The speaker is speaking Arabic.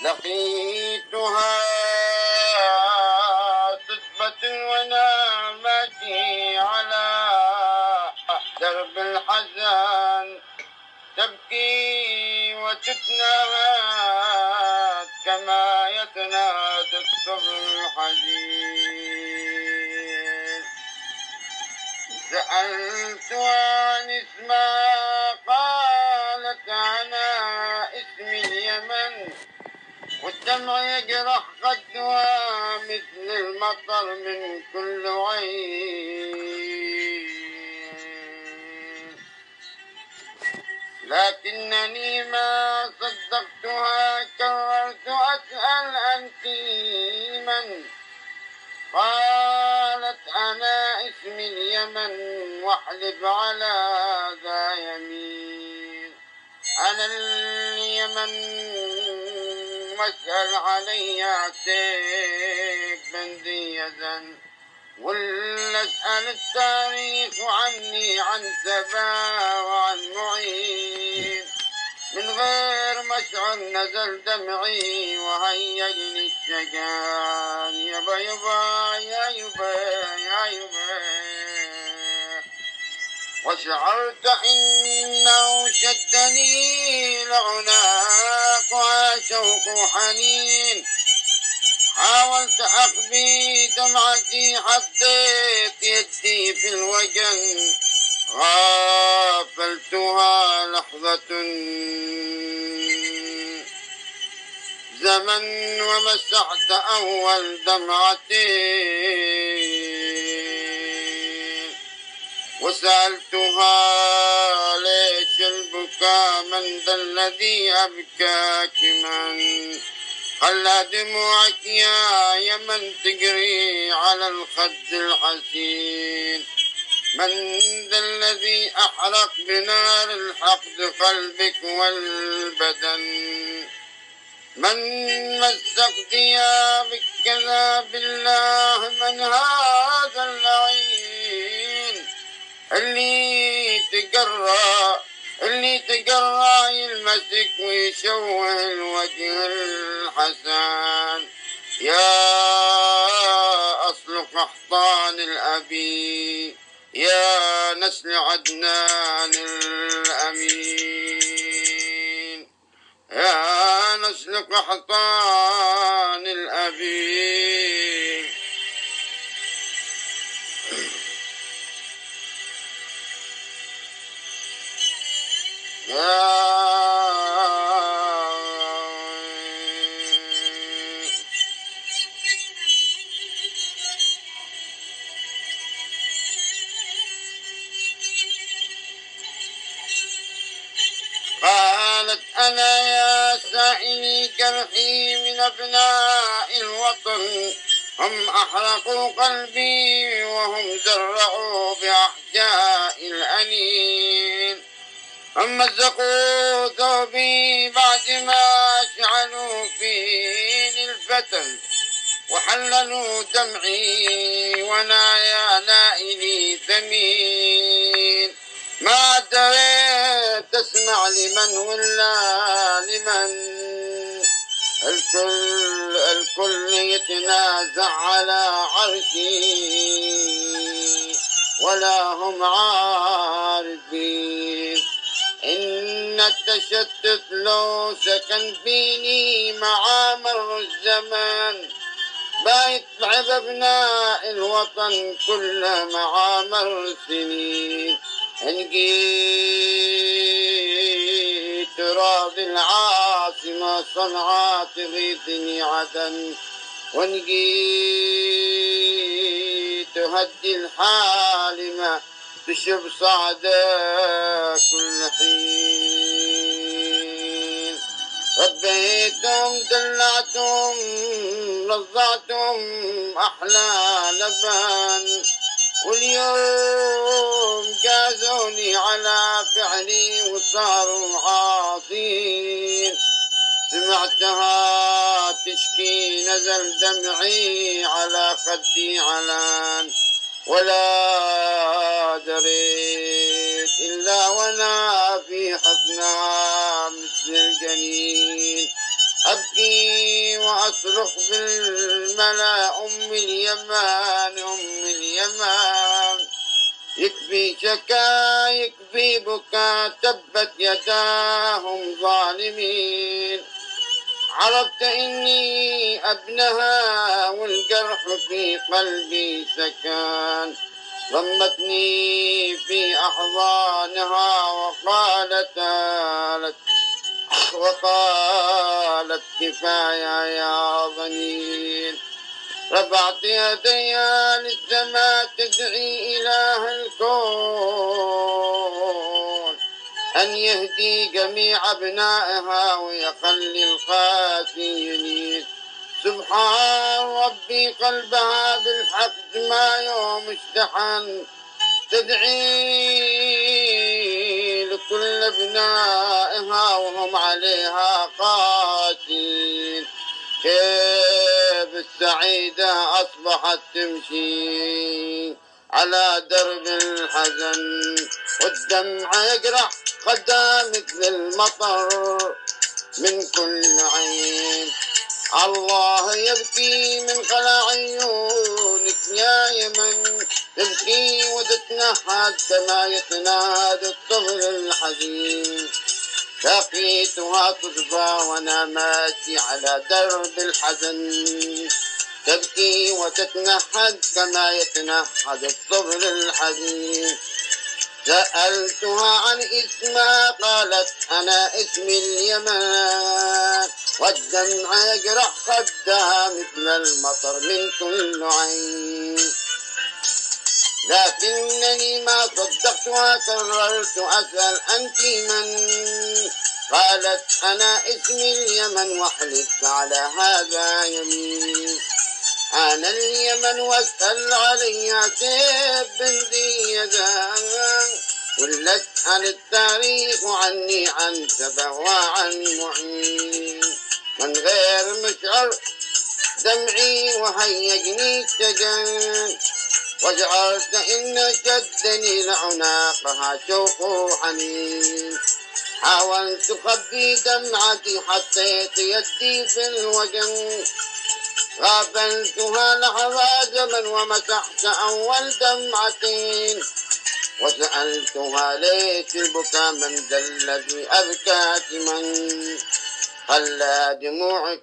لقيتها صدفة وأنا ماشي على درب الحزن، تبكي وتتنهد كما يتنادى الصبح الحزين. سألتها عن اسمها قالت أنا اسمي اليمن، والدمع يجرح خدها مثل المطر من كل عين. لكنني ما صدقتها، كررت أسأل أنت من؟ قالت أنا اسمي اليمن، واحلف على ذا يمين. أنا اليمن واسأل علي عتيق بن ذي يزن، ولا اسأل التاريخ عني عن سبا وعن معين. من غير مشعر نزل دمعي وهيجني الشجان، يبا يبا يا يبا يا يبا. وشعرت إنه شدني لعناق وشوق حنين، حاولت أخفي دمعتي حطيت يدي في الوجن، غافلتها لحظة زمن ومسحت أول دمعتي، وسألتها ليش البكاء، من ذا الذي أبكاك من؟ خلى دموعك يا يمن تجري على الخد الحسين، من ذا الذي أحرق بنار الحقد قلبك والبدن؟ من مسك ثيابك كذا بالله، من هذا اللعين اللي تقرى يلمسك ويشوه الوجه الحسن؟ يا أصل قحطان الأبي، يا نسل عدنان الأمين، يا نسل قحطان الأبي. قالت أنا يا سائلي جرحي من أبناء الوطن، هم أحرقوا قلبي وهم زرعوا بأحجاء الأنين، هم مزقوا ثوبي بعد ما شعلوا فيه الفتن، وحللوا دمعي وانا يا نائلي ثمين. ما دريت تسمع لمن ولا لمن، الكل يتنازع على عرشي ولا هم عارفين إن التشتت لو سكن فيني مع مر الزمان، بيتعب أبناء الوطن كل مع مر السنين. إن جيت تراب العاصمة صنعاء تغيثني عدن، وإن جيت تهدي الحالمة تشب صعدة كل حين. ربيتهم دلعتهم رضعتهم أحلى لبن، واليوم جازوني على فعلي وصاروا عاصين. سمعتها تشكي نزل دمعي على خدي علان، ولا دريت إلا وأنا في حضنها مثل الجنين، أبكي وأصرخ بالملا أم اليمان أم اليمان. يكفي شكا يكفي بكا تبت يداهم ظالمين. عرفت إني ابنها والجرح في قلبي سكان. ضمتني في أحضانها وقالت كفاية يا ضنين. رفعت يدي للسماء تدعي إله الكون أن يهدي جميع أبنائها ويخلي القاسيين. سبحان ربي قلبها بالحق ما يوم اشتحن. تدعي لكل ابنائها وهم عليها قاسين. كيف السعيدة أصبحت تمشي على درب الحزن والدمع يقرع خدها مثل المطر من كل عين. الله يبكي من خلع عيونك يا يمن. تبكي وتتنحد كما يتنادى الطفل الحزين. لقيتها تصبى وانا ماشي على درب الحزن. تبكي وتتنحد كما يتنحد الطفل الحزين. سألتها عن اسمها قالت أنا اسمي اليمان. والدمع يجرح خدها مثل المطر من كل عين. لكنني ما صدقتها كررت أسأل أنت من. قالت أنا اسمي اليمن واحلف على هذا يمين. أنا اليمن واسأل علي سيف بن ذي يدان. ولا اسأل التاريخ عني عن سبع وعن معين. من غير مشعر دمعي وهيجني الشجن. وشعرت إن شدني لعناقها شوق وحنين. حاولت أخبي دمعتي حطيت يدي في الوجن. غافلتها لحظة زمن ومسحت أول دمعتين. وسألتها ليش البكاء من ذا الذي أبكاك من. خلى دموعك